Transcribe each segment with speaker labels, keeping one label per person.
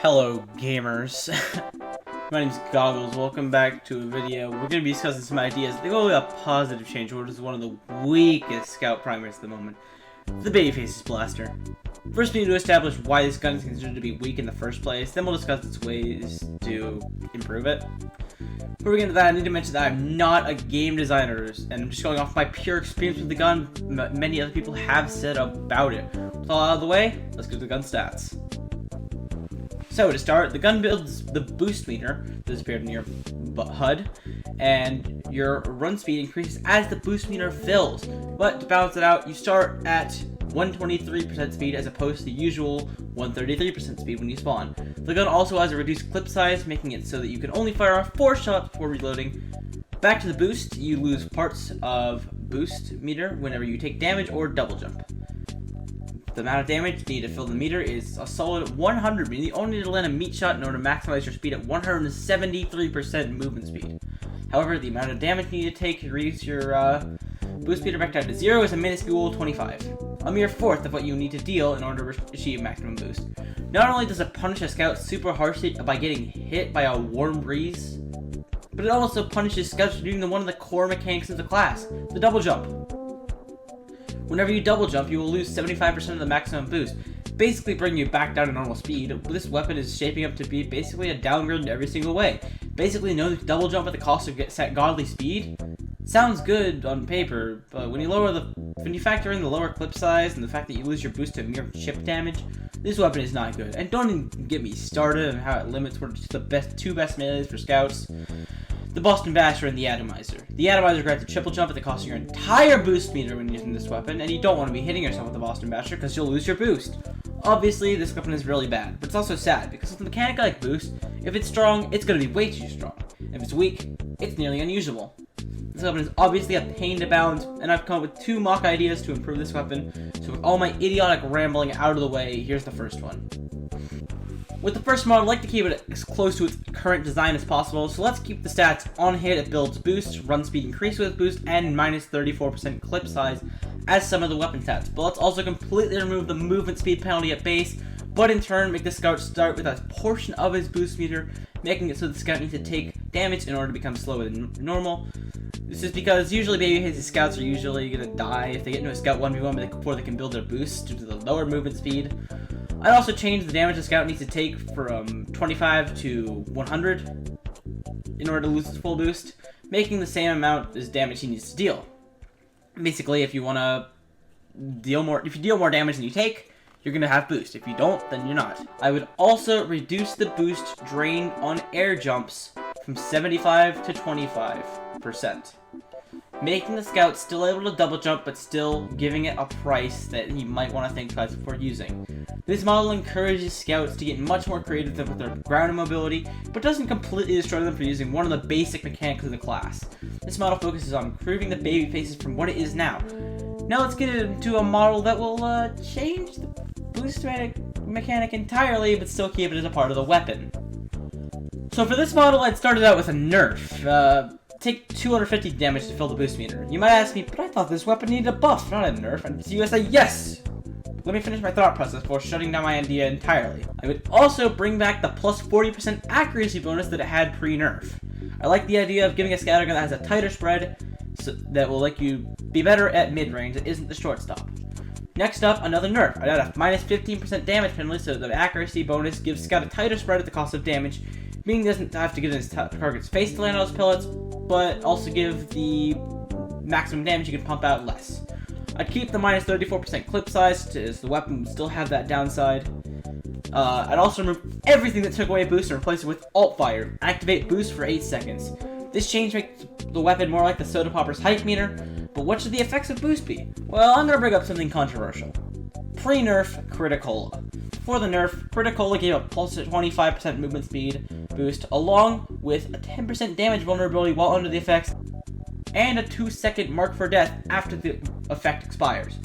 Speaker 1: Hello gamers, my name's Goggles. Welcome back to a video. We're going to be discussing some ideas. They go a positive change, which is one of the weakest scout primaries at the moment. The Babyface's Blaster. First we need to establish why this gun is considered to be weak in the first place, then we'll discuss its ways to improve it. Before we get into that, I need to mention that I'm not a game designer, and I'm just going off my pure experience with the gun. Many other people have said about it. With all out of the way, let's get to the gun stats. So to start, the gun builds the boost meter that appeared in your HUD, and your run speed increases as the boost meter fills. But to balance it out, you start at 123% speed as opposed to the usual 133% speed when you spawn. The gun also has a reduced clip size, making it so that you can only fire off 4 shots before reloading. Back to the boost, you lose parts of boost meter whenever you take damage or double jump. The amount of damage needed to fill the meter is a solid 100, meaning you only need to land a meat shot in order to maximize your speed at 173% movement speed. However, the amount of damage needed to take to reduce your boost meter back down to 0 is a minuscule 25. A mere fourth of what you need to deal in order to achieve maximum boost. Not only does it punish a scout super harshly by getting hit by a warm breeze, but it also punishes scouts for doing one of the core mechanics of the class, the double jump. Whenever you double jump, you will lose 75% of the maximum boost, basically bringing you back down to normal speed. This weapon is shaping up to be basically a downgrade in every single way. Basically, no double jump at the cost of set godly speed. Sounds good on paper, but when you factor in the lower clip size and the fact that you lose your boost to mere chip damage, this weapon is not good. And don't even get me started on how it limits what are the two best melees for scouts. The Boston Basher and the Atomizer. The Atomizer grants a triple jump at the cost of your entire boost meter when using this weapon, and you don't want to be hitting yourself with the Boston Basher because you'll lose your boost. Obviously, this weapon is really bad, but it's also sad, because with a mechanic like boost, if it's strong, it's going to be way too strong. If it's weak, it's nearly unusable. This weapon is obviously a pain to balance, and I've come up with 2 mock ideas to improve this weapon, so with all my idiotic rambling out of the way, here's the first one. With the first model, I'd like to keep it as close to its current design as possible, so let's keep the stats on hit. It builds boost, run speed increase with boost, and minus 34% clip size as some of the weapon stats. But let's also completely remove the movement speed penalty at base, but in turn make the scout start with a portion of his boost meter, making it so the scout needs to take damage in order to become slower than normal. This is because usually babyface scouts are usually going to die if they get into a scout 1v1 before they can build their boost due to the lower movement speed. I'd also change the damage the scout needs to take from 25 to 100 in order to lose his full boost, making the same amount as damage he needs to deal. Basically, if you deal more damage than you take, you're going to have boost. If you don't, then you're not. I would also reduce the boost drain on air jumps from 75 to 25%. Making the scout still able to double jump, but still giving it a price that he might want to think twice before using. This model encourages scouts to get much more creative with their ground mobility, but doesn't completely destroy them for using one of the basic mechanics of the class. This model focuses on improving the baby faces from what it is now. Now let's get into a model that will change the boost mechanic entirely, but still keep it as a part of the weapon. So for this model, I'd started out with a nerf. Take 250 damage to fill the boost meter. You might ask me, but I thought this weapon needed a buff, not a nerf. And so you say, yes! Let me finish my thought process before shutting down my idea entirely. I would also bring back the plus 40% accuracy bonus that it had pre-nerf. I like the idea of giving a scatter gun that has a tighter spread, so that will let you be better at mid-range that isn't the shortstop. Next up, another nerf. I'd add a minus 15% damage penalty so the accuracy bonus gives Scout a tighter spread at the cost of damage, meaning he doesn't have to give his target's face to land on those pellets, but also give the maximum damage you can pump out less. I'd keep the minus 34% clip size, as the weapon would still have that downside. I'd also remove everything that took away boost and replace it with alt fire. Activate boost for 8 seconds. This change makes the weapon more like the Soda Popper's hype meter, but what should the effects of boost be? Well, I'm gonna bring up something controversial. Pre-nerf Criticola. Before the nerf, Criticola gave a plus 25% movement speed boost, along with a 10% damage vulnerability while under the effects, and a 2-second mark for death after the effect expires.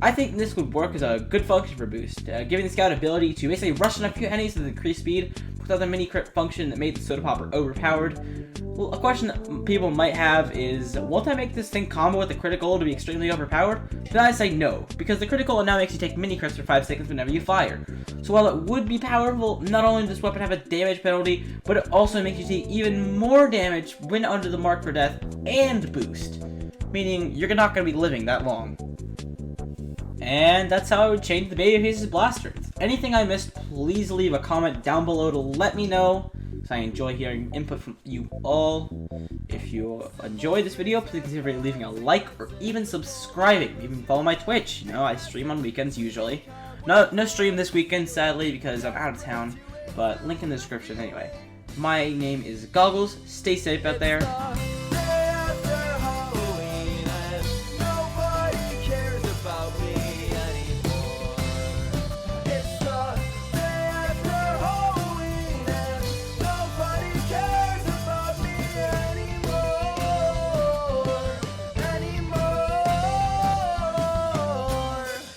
Speaker 1: I think this would work as a good function for boost, giving the scout ability to basically rush in a few enemies with increased speed without the mini crit function that made the Soda Popper overpowered. Well, a question that people might have is, won't that make this thing combo with the critical to be extremely overpowered? Then I say no, because the critical now makes you take mini crits for 5 seconds whenever you fire. So while it would be powerful, not only does this weapon have a damage penalty, but it also makes you take even more damage when under the mark for death and boost. Meaning, you're not going to be living that long. And that's how I would change the Babyface's blaster. If anything I missed, please leave a comment down below to let me know, because I enjoy hearing input from you all. If you enjoyed this video, please consider leaving a like or even subscribing. Even follow my Twitch. You know, I stream on weekends usually. No stream this weekend, sadly, because I'm out of town, but link in the description anyway. My name is Goggles. Stay safe out there.